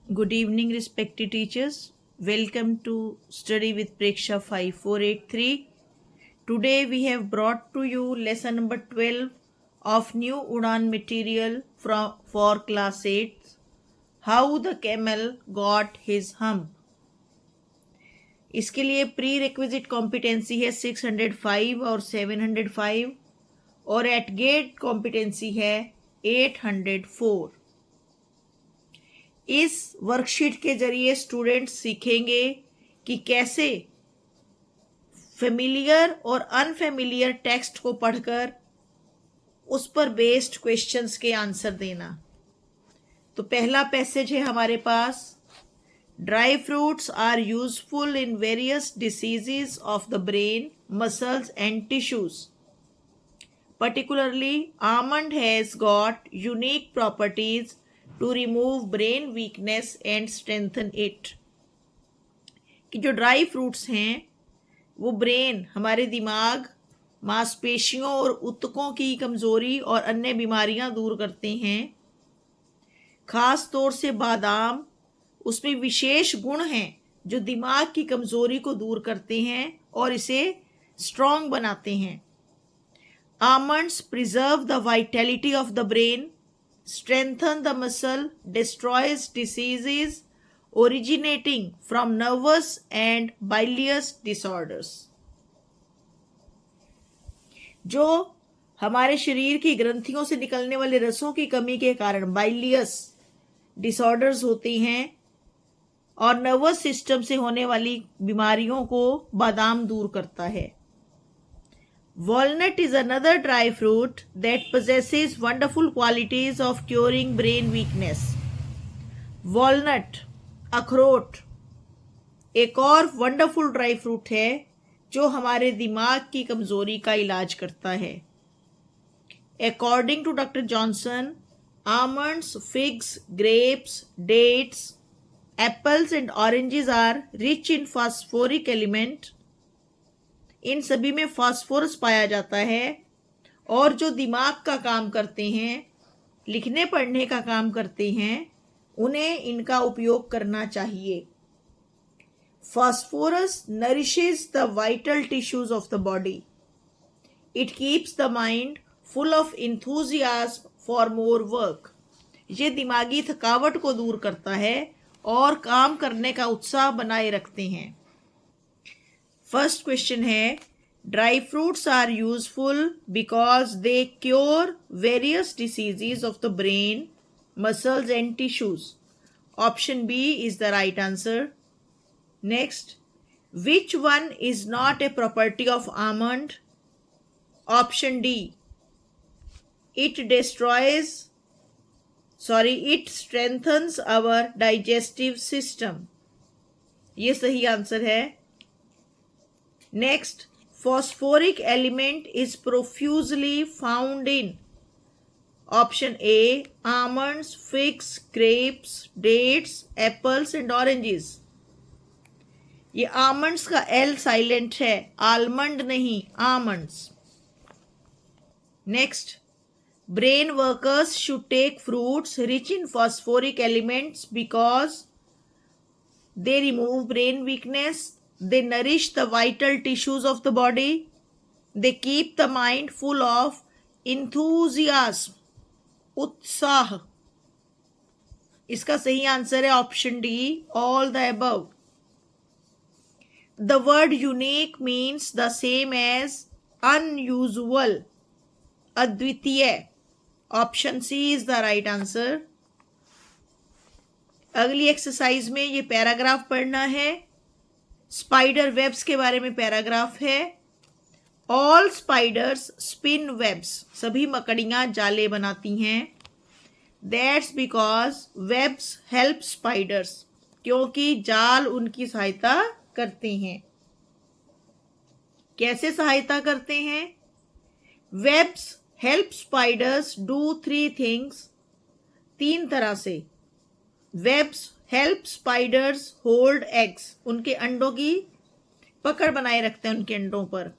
Good evening, respected teachers. Welcome to Study with Preksha 5483. Today we have brought to you lesson number 12 of new Udan material for class 8. How the camel got his hump. इसके लिए pre requisite competency है 605 और 705 और eight gate competency है 804। इस worksheet के जरिए students सीखेंगे कि कैसे फेमिलियर और अनफेमिलियर टेक्स्ट को पढ़कर उस पर बेस्ड क्वेश्चंस के आंसर देना। तो पहला पैसेज है हमारे पास, dry fruits are useful in various diseases of the brain, muscles and tissues. Particularly, almond has got unique properties to remove brain weakness and strengthen it. कि जो ड्राई फ्रूट्स हैं वो ब्रेन, हमारे दिमाग, मांसपेशियों और ऊतकों की कमज़ोरी और अन्य बीमारियां दूर करते हैं। ख़ास तौर से बादाम, उसमें विशेष गुण हैं जो दिमाग की कमज़ोरी को दूर करते हैं और इसे स्ट्रॉन्ग बनाते हैं। Almonds preserve the vitality of the brain, strengthen the muscle, destroys diseases originating from nervous and bilious disorders. जो हमारे शरीर की ग्रंथियों से निकलने वाले रसों की कमी के कारण बाइलियस डिसऑर्डर्स होती हैं और नर्वस सिस्टम से होने वाली बीमारियों को बादाम दूर करता है। Walnut is another dry fruit that possesses wonderful qualities of curing brain weakness. Walnut, अखरोट, एक और वंडरफुल ड्राई फ्रूट है जो हमारे दिमाग की कमजोरी का इलाज करता है। According to Dr. Johnson, almonds, figs, grapes, dates, apples and oranges are rich in phosphoric element. इन सभी में फास्फोरस पाया जाता है और जो दिमाग का काम करते हैं, लिखने पढ़ने का काम करते हैं, उन्हें इनका उपयोग करना चाहिए। Phosphorus nourishes the vital tissues of the body. It keeps the mind full of enthusiasm for more work. ये दिमागी थकावट को दूर करता है और काम करने का उत्साह बनाए रखते हैं। फर्स्ट क्वेश्चन है, dry fruits are useful because they cure various diseases of the brain, muscles and tissues. Option B is the right answer. Next, which one is not a property of almond? Option D, it strengthens our digestive system. ये सही answer है। Next, phosphoric element is profusely found in option A, almonds, figs, grapes, dates, apples and oranges. ये almonds का L silent है, almond नहीं, almonds. Next, brain workers should take fruits rich in phosphoric elements because they remove brain weakness. They nourish the vital tissues of the body. They keep the mind full of enthusiasm, उत्साह। इसका सही answer है option D, all the above. The word unique means the same as unusual, अद्वितीय। Option C is the right answer. अगली exercise में ये paragraph पढ़ना है। स्पाइडर वेब्स के बारे में पैराग्राफ है। ऑल स्पाइडर्स स्पिन वेब्स, सभी मकड़ियाँ जाले बनाती हैं। That's because webs help spiders, क्योंकि जाल उनकी सहायता करते हैं। कैसे सहायता करते हैं? Webs help spiders do 3 things, 3 तरह से। Webs help spiders hold eggs, उनके अंडों की पकड़ बनाए रखते हैं उनके अंडों पर।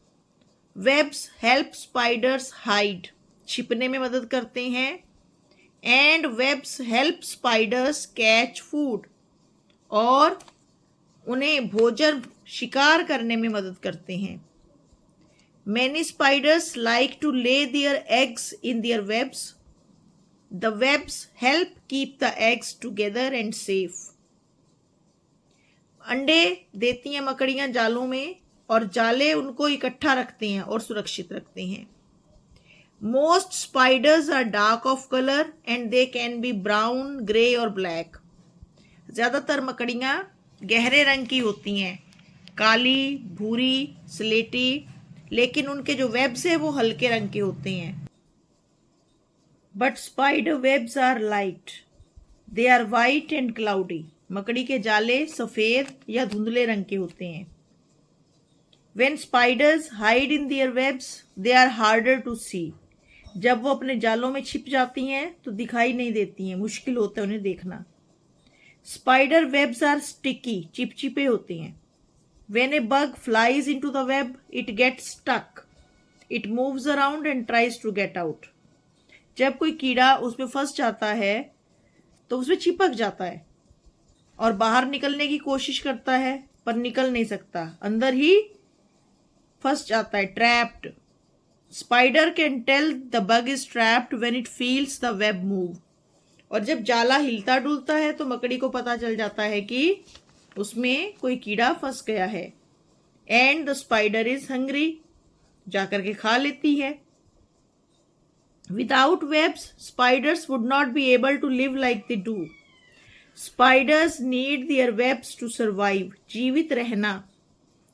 वेब्स हेल्प स्पाइडर्स हाइड, छिपने में मदद करते हैं। And webs help spiders catch food, और उन्हें भोजन शिकार करने में मदद करते हैं। Many spiders like to lay their eggs in their webs. The webs help keep the eggs together and safe. अंडे देती हैं मकड़ियां जालों में और जाले उनको इकट्ठा रखते हैं और सुरक्षित रखते हैं। Most spiders are dark of color and they can be brown, gray और black. ज़्यादातर मकड़ियां गहरे रंग की होती हैं, काली, भूरी, स्लेटी, लेकिन उनके जो वेब्स हैं वो हल्के रंग के होते हैं। But spider webs are light. They are white and cloudy. मकड़ी के जाले सफेद या धुंधले रंग के होते हैं। When spiders hide in their webs, they are harder to see. जब वो अपने जालों में छिप जाती हैं तो दिखाई नहीं देती हैं, मुश्किल होता है उन्हें देखना। Spider webs are sticky, चिपचिपे होते हैं। When a bug flies into the web, it gets stuck. It moves around and tries to get out. जब कोई कीड़ा उसमें फंस जाता है तो उसमें चिपक जाता है और बाहर निकलने की कोशिश करता है पर निकल नहीं सकता, अंदर ही फंस जाता है, trapped. Spider can tell the bug is trapped when it feels the web move. और जब जाला हिलता डुलता है तो मकड़ी को पता चल जाता है कि उसमें कोई कीड़ा फंस गया है। And the spider is hungry, जाकर के खा लेती है। Without webs spiders would not be able to live like they do. Spiders need their webs to survive.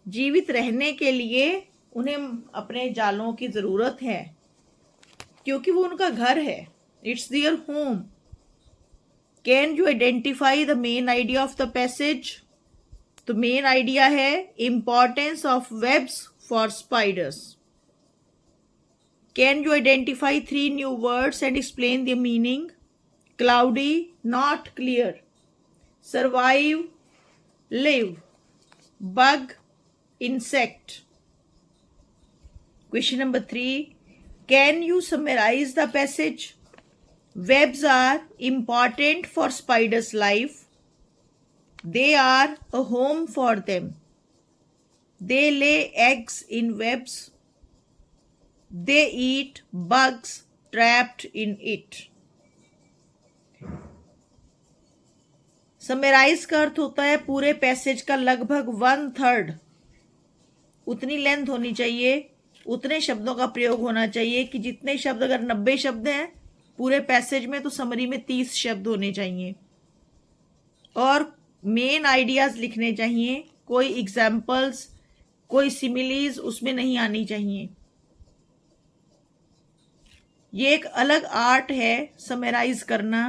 जीवित रहने के लिए उन्हें अपने जालों की जरूरत है, क्योंकि वो उनका घर है। It's their home. Can you identify the main idea of the passage? तो मेन आइडिया है importance of webs for spiders. Can you identify 3 new words and explain the meaning? Cloudy, not clear, survive, live, bug, insect. Question number 3. Can you summarize the passage? Webs are important for spiders' life. They are a home for them. They lay eggs in webs. They eat bugs trapped in it. Summarise का अर्थ होता है पूरे passage का लगभग 1/3, उतनी length होनी चाहिए, उतने शब्दों का प्रयोग होना चाहिए कि जितने शब्द, अगर 90 शब्द हैं पूरे पैसेज में तो समरी में 30 शब्द होने चाहिए। और मेन आइडियाज लिखने चाहिए, कोई एग्जाम्पल्स, कोई सिमिलीज उसमें नहीं आनी चाहिए। ये एक अलग आर्ट है समराइज करना।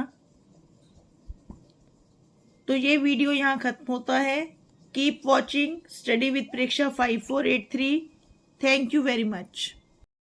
तो ये वीडियो यहाँ खत्म होता है। Keep watching study with Preksha 5483। Thank you very much.